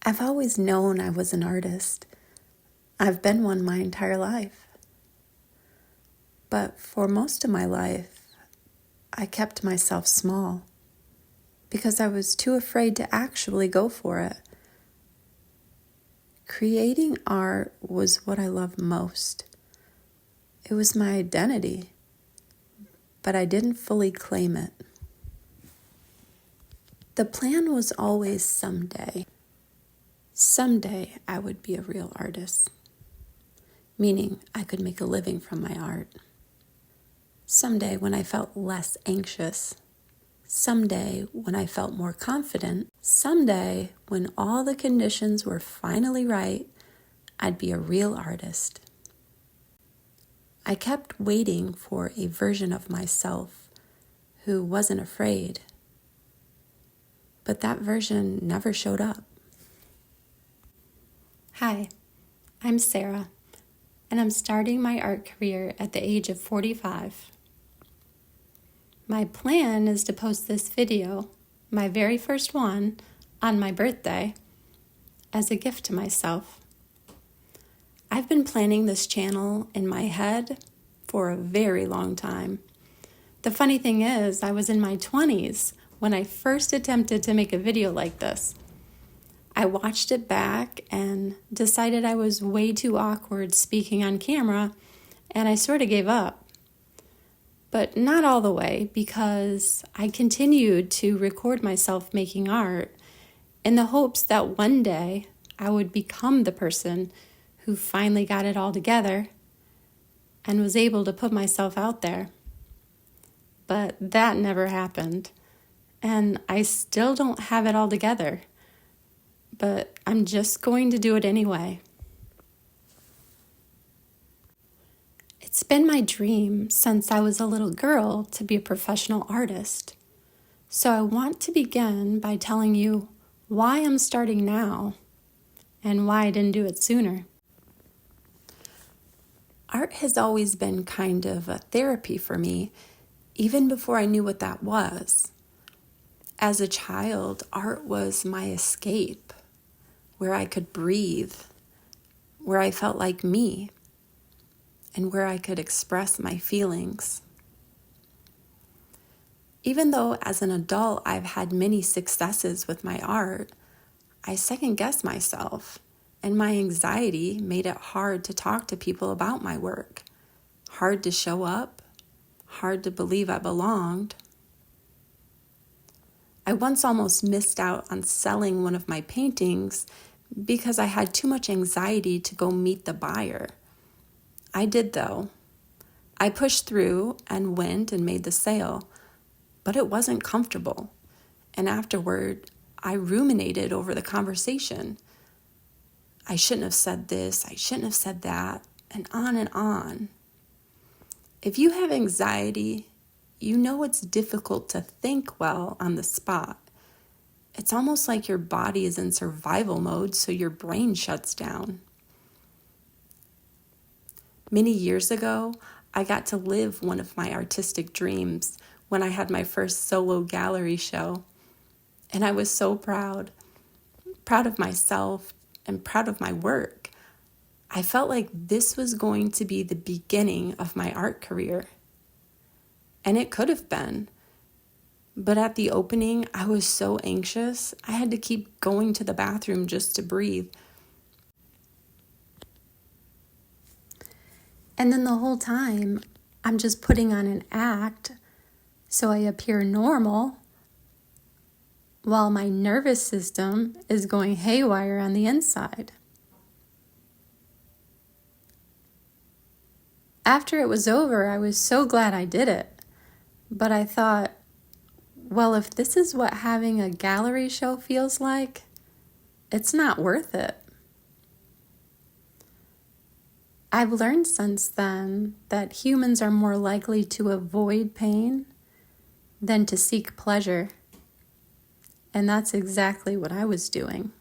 I've always known I was an artist. I've been one my entire life. But for most of my life, I kept myself small because I was too afraid to actually go for it. Creating art was what I loved most. It was my identity, but I didn't fully claim it. The plan was always someday I would be a real artist, meaning I could make a living from my art. Someday when I felt less anxious. Someday when I felt more confident. Someday when all the conditions were finally right, I'd be a real artist. I kept waiting for a version of myself who wasn't afraid, but that version never showed up. Hi, I'm Sarah, and I'm starting my art career at the age of 45. My plan is to post this video, my very first one, on my birthday, as a gift to myself. I've been planning this channel in my head for a very long time. The funny thing is, I was in my 20s when I first attempted to make a video like this. I watched it back and decided I was way too awkward speaking on camera, and I sort of gave up. But not all the way, because I continued to record myself making art in the hopes that one day I would become the person who finally got it all together and was able to put myself out there. But that never happened, and I still don't have it all together. But I'm just going to do it anyway. It's been my dream since I was a little girl to be a professional artist. So I want to begin by telling you why I'm starting now and why I didn't do it sooner. Art has always been kind of a therapy for me, even before I knew what that was. As a child, art was my escape, where I could breathe, where I felt like me, and where I could express my feelings. Even though as an adult I've had many successes with my art, I second-guessed myself, and my anxiety made it hard to talk to people about my work, hard to show up, hard to believe I belonged. I once almost missed out on selling one of my paintings because I had too much anxiety to go meet the buyer. I did though. I pushed through and went and made the sale, but it wasn't comfortable. And afterward, I ruminated over the conversation. I shouldn't have said this, I shouldn't have said that, and on and on. If you have anxiety, you know it's difficult to think well on the spot. It's almost like your body is in survival mode, so your brain shuts down. Many years ago, I got to live one of my artistic dreams when I had my first solo gallery show. And I was so proud of myself and proud of my work. I felt like this was going to be the beginning of my art career. And it could have been. But at the opening, I was so anxious, I had to keep going to the bathroom just to breathe. And then the whole time, I'm just putting on an act so I appear normal while my nervous system is going haywire on the inside. After it was over, I was so glad I did it. But I thought, well, if this is what having a gallery show feels like, it's not worth it. I've learned since then that humans are more likely to avoid pain than to seek pleasure. And that's exactly what I was doing.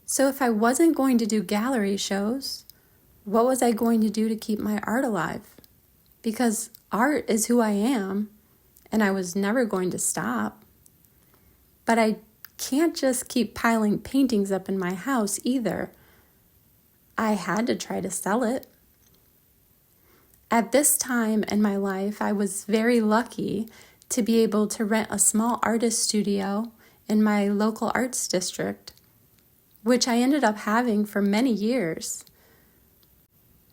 So if I wasn't going to do gallery shows, what was I going to do to keep my art alive? Because art is who I am, and I was never going to stop. But I can't just keep piling paintings up in my house either. I had to try to sell it. At this time in my life, I was very lucky to be able to rent a small artist studio in my local arts district, which I ended up having for many years.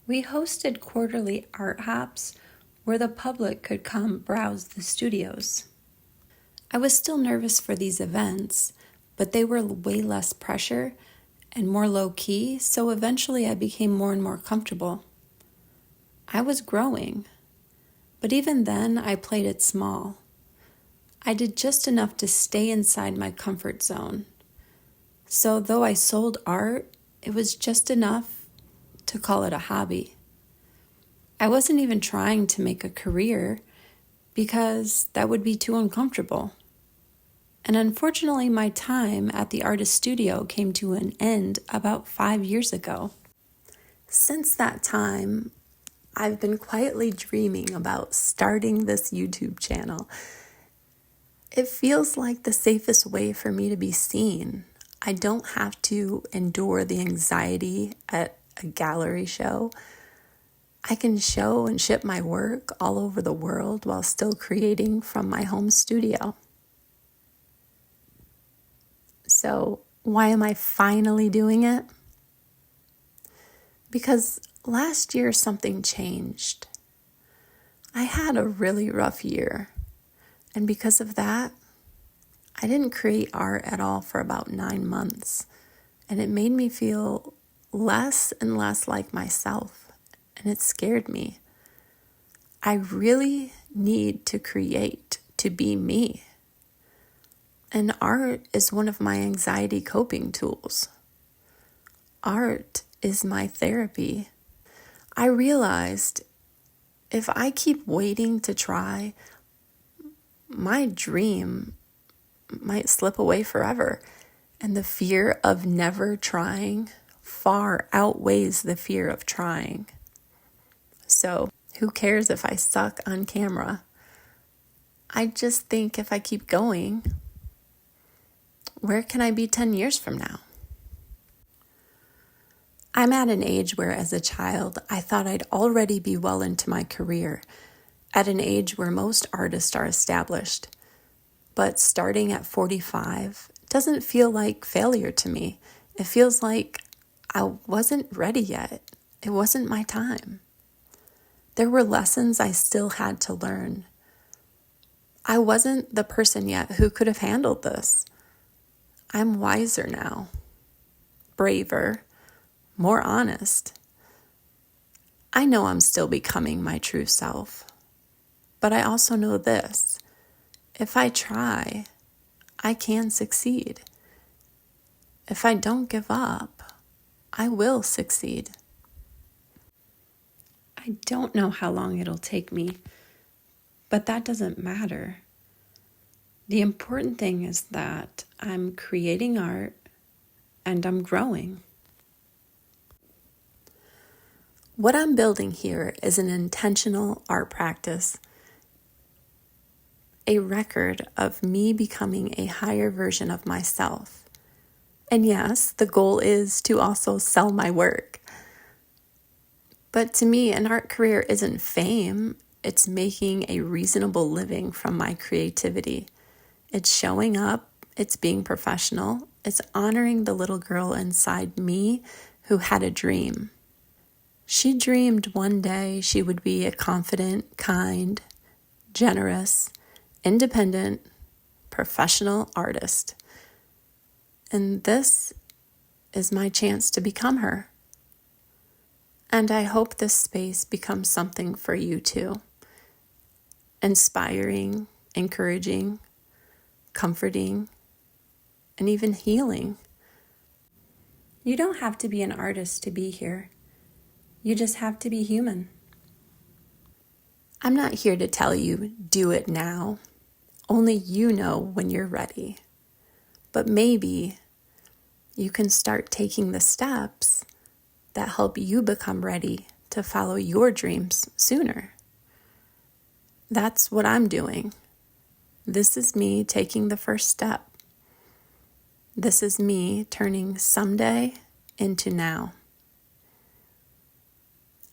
We hosted quarterly art hops where the public could come browse the studios. I was still nervous for these events, but they were way less pressure and more low-key, so eventually I became more and more comfortable. I was growing, but even then I played it small. I did just enough to stay inside my comfort zone. So though I sold art, it was just enough to call it a hobby. I wasn't even trying to make a career because that would be too uncomfortable. And unfortunately, my time at the artist studio came to an end about 5 years ago. Since that time, I've been quietly dreaming about starting this YouTube channel. It feels like the safest way for me to be seen. I don't have to endure the anxiety at a gallery show. I can show and ship my work all over the world while still creating from my home studio. So, why am I finally doing it? Because last year something changed. I had a really rough year, and because of that, I didn't create art at all for about 9 months, and it made me feel less and less like myself, and it scared me. I really need to create to be me, and art is one of my anxiety coping tools. Art is my therapy. I realized if I keep waiting to try, my dream might slip away forever. And the fear of never trying far outweighs the fear of trying. So who cares if I suck on camera? I just think if I keep going, where can I be 10 years from now? I'm at an age where, as a child, I thought I'd already be well into my career, at an age where most artists are established. But starting at 45 doesn't feel like failure to me. It feels like I wasn't ready yet. It wasn't my time. There were lessons I still had to learn. I wasn't the person yet who could have handled this. I'm wiser now, braver, more honest. I know I'm still becoming my true self, but I also know this: if I try, I can succeed. If I don't give up, I will succeed. I don't know how long it'll take me, but that doesn't matter. The important thing is that I'm creating art and I'm growing. What I'm building here is an intentional art practice, a record of me becoming a higher version of myself. And yes, the goal is to also sell my work. But to me, an art career isn't fame. It's making a reasonable living from my creativity. It's showing up. It's being professional. It's honoring the little girl inside me who had a dream. She dreamed one day she would be a confident, kind, generous, independent, professional artist. And this is my chance to become her. And I hope this space becomes something for you too. Inspiring, encouraging, comforting, and even healing. You don't have to be an artist to be here. You just have to be human. I'm not here to tell you, do it now. Only you know when you're ready. But maybe you can start taking the steps that help you become ready to follow your dreams sooner. That's what I'm doing. This is me taking the first step. This is me turning someday into now.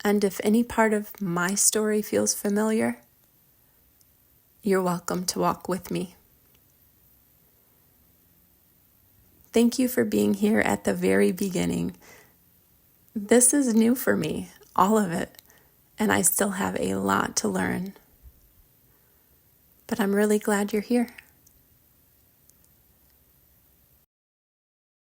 And if any part of my story feels familiar, you're welcome to walk with me. Thank you for being here at the very beginning. This is new for me, all of it, and I still have a lot to learn. But I'm really glad you're here.